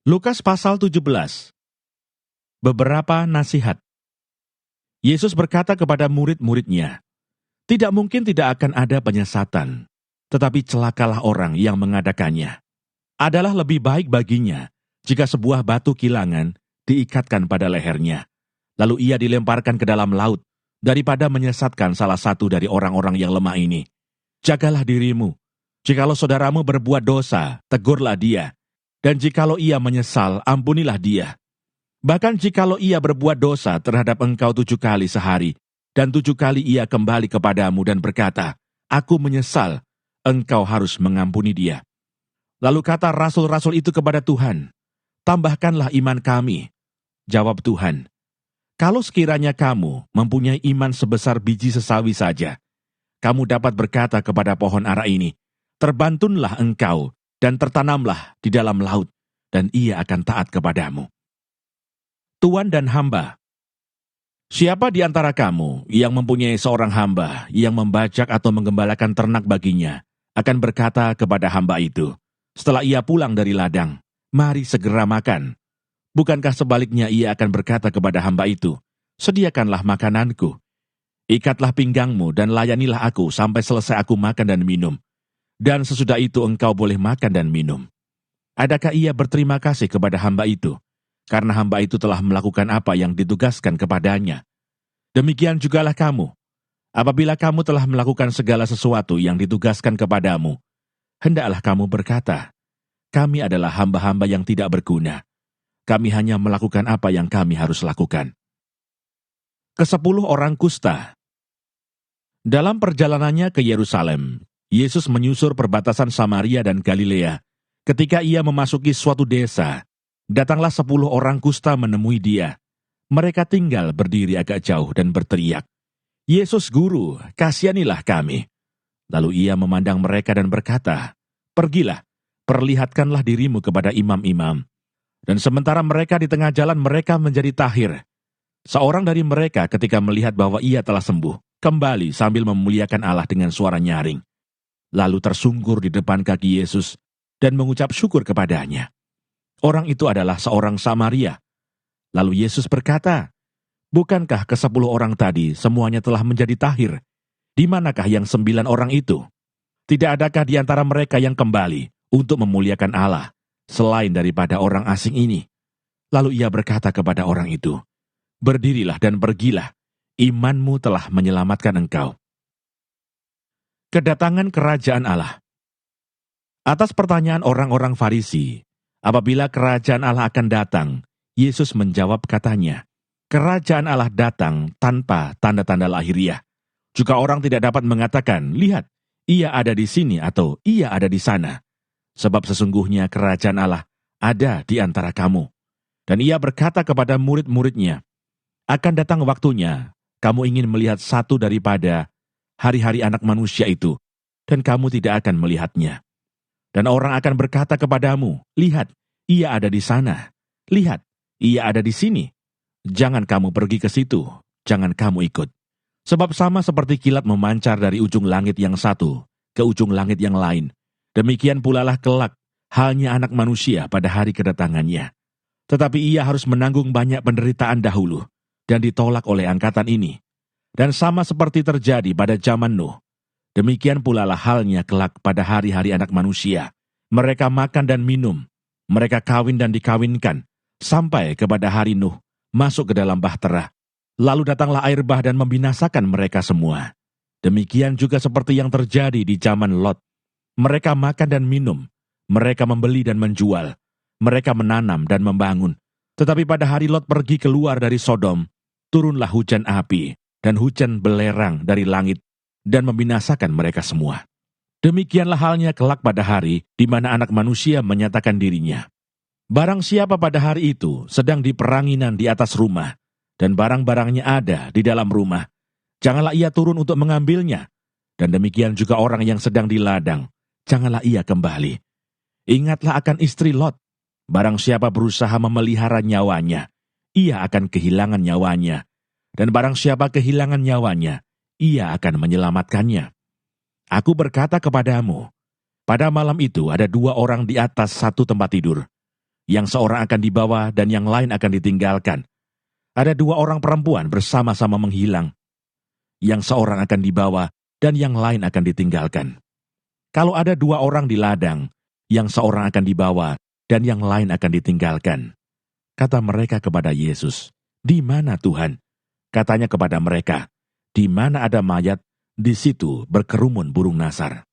Lukas pasal 17. Beberapa nasihat. Yesus berkata kepada murid-muridnya, "Tidak mungkin tidak akan ada penyesatan, tetapi celakalah orang yang mengadakannya. Adalah lebih baik baginya jika sebuah batu kilangan diikatkan pada lehernya, lalu ia dilemparkan ke dalam laut, daripada menyesatkan salah satu dari orang-orang yang lemah ini. Jagalah dirimu. Jikalau saudaramu berbuat dosa, tegurlah dia. Dan jikalau ia menyesal, ampunilah dia. Bahkan jikalau ia berbuat dosa terhadap engkau 7 kali sehari, dan 7 kali ia kembali kepadamu dan berkata, 'Aku menyesal,' engkau harus mengampuni dia." Lalu kata rasul-rasul itu kepada Tuhan, "Tambahkanlah iman kami." Jawab Tuhan, "Kalau sekiranya kamu mempunyai iman sebesar biji sesawi saja, kamu dapat berkata kepada pohon ara ini, 'Terbantunlah engkau, dan tertanamlah di dalam laut,' dan ia akan taat kepadamu." Tuan dan hamba. Siapa di antara kamu yang mempunyai seorang hamba yang membajak atau menggembalakan ternak baginya, akan berkata kepada hamba itu, setelah ia pulang dari ladang, "Mari segera makan." Bukankah sebaliknya ia akan berkata kepada hamba itu, "Sediakanlah makananku. Ikatlah pinggangmu dan layanilah aku sampai selesai aku makan dan minum. Dan sesudah itu engkau boleh makan dan minum." Adakah ia berterima kasih kepada hamba itu, karena hamba itu telah melakukan apa yang ditugaskan kepadanya? Demikian jugalah kamu. Apabila kamu telah melakukan segala sesuatu yang ditugaskan kepadamu, hendaklah kamu berkata, "Kami adalah hamba-hamba yang tidak berguna. Kami hanya melakukan apa yang kami harus lakukan." Ke-10 orang kusta. Dalam perjalanannya ke Yerusalem, Yesus menyusur perbatasan Samaria dan Galilea. Ketika ia memasuki suatu desa, datanglah 10 orang kusta menemui dia. Mereka tinggal berdiri agak jauh dan berteriak, "Yesus Guru, kasihanilah kami." Lalu ia memandang mereka dan berkata, "Pergilah, perlihatkanlah dirimu kepada imam-imam." Dan sementara mereka di tengah jalan, mereka menjadi tahir. Seorang dari mereka ketika melihat bahwa ia telah sembuh, kembali sambil memuliakan Allah dengan suara nyaring. Lalu tersungkur di depan kaki Yesus dan mengucap syukur kepadanya. Orang itu adalah seorang Samaria. Lalu Yesus berkata, "Bukankah ke-10 orang tadi semuanya telah menjadi tahir? Di manakah yang 9 orang itu? Tidak adakah di antara mereka yang kembali untuk memuliakan Allah, selain daripada orang asing ini?" Lalu ia berkata kepada orang itu, "Berdirilah dan pergilah, imanmu telah menyelamatkan engkau." Kedatangan kerajaan Allah. Atas pertanyaan orang-orang Farisi, apabila kerajaan Allah akan datang, Yesus menjawab katanya, "Kerajaan Allah datang tanpa tanda-tanda lahiriah. Juga orang tidak dapat mengatakan, 'Lihat, ia ada di sini,' atau 'ia ada di sana.' Sebab sesungguhnya kerajaan Allah ada di antara kamu." Dan ia berkata kepada murid-muridnya, "Akan datang waktunya, kamu ingin melihat satu daripada hari-hari Anak Manusia itu, dan kamu tidak akan melihatnya. Dan orang akan berkata kepadamu, 'Lihat, ia ada di sana. Lihat, ia ada di sini.' Jangan kamu pergi ke situ, jangan kamu ikut. Sebab sama seperti kilat memancar dari ujung langit yang satu ke ujung langit yang lain, demikian pula lah kelak halnya Anak Manusia pada hari kedatangannya. Tetapi ia harus menanggung banyak penderitaan dahulu, dan ditolak oleh angkatan ini. Dan sama seperti terjadi pada zaman Nuh, demikian pula lah halnya kelak pada hari-hari Anak Manusia. Mereka makan dan minum, mereka kawin dan dikawinkan, sampai kepada hari Nuh, masuk ke dalam bahtera. Lalu datanglah air bah dan membinasakan mereka semua. Demikian juga seperti yang terjadi di zaman Lot. Mereka makan dan minum, mereka membeli dan menjual, mereka menanam dan membangun. Tetapi pada hari Lot pergi keluar dari Sodom, turunlah hujan api dan hujan belerang dari langit, dan membinasakan mereka semua. Demikianlah halnya kelak pada hari di mana Anak Manusia menyatakan dirinya. Barang siapa pada hari itu sedang di peranginan di atas rumah, dan barang-barangnya ada di dalam rumah, janganlah ia turun untuk mengambilnya. Dan demikian juga orang yang sedang di ladang, janganlah ia kembali. Ingatlah akan istri Lot. Barang siapa berusaha memelihara nyawanya, ia akan kehilangan nyawanya. Dan barang siapa kehilangan nyawanya, ia akan menyelamatkannya. Aku berkata kepadamu, pada malam itu ada 2 orang di atas satu tempat tidur. Yang seorang akan dibawa dan yang lain akan ditinggalkan. Ada 2 orang perempuan bersama-sama menghilang. Yang seorang akan dibawa dan yang lain akan ditinggalkan. Kalau ada 2 orang di ladang, yang seorang akan dibawa dan yang lain akan ditinggalkan. Kata mereka kepada Yesus, "Di mana Tuhan?" Katanya kepada mereka, "Di mana ada mayat, di situ berkerumun burung nasar."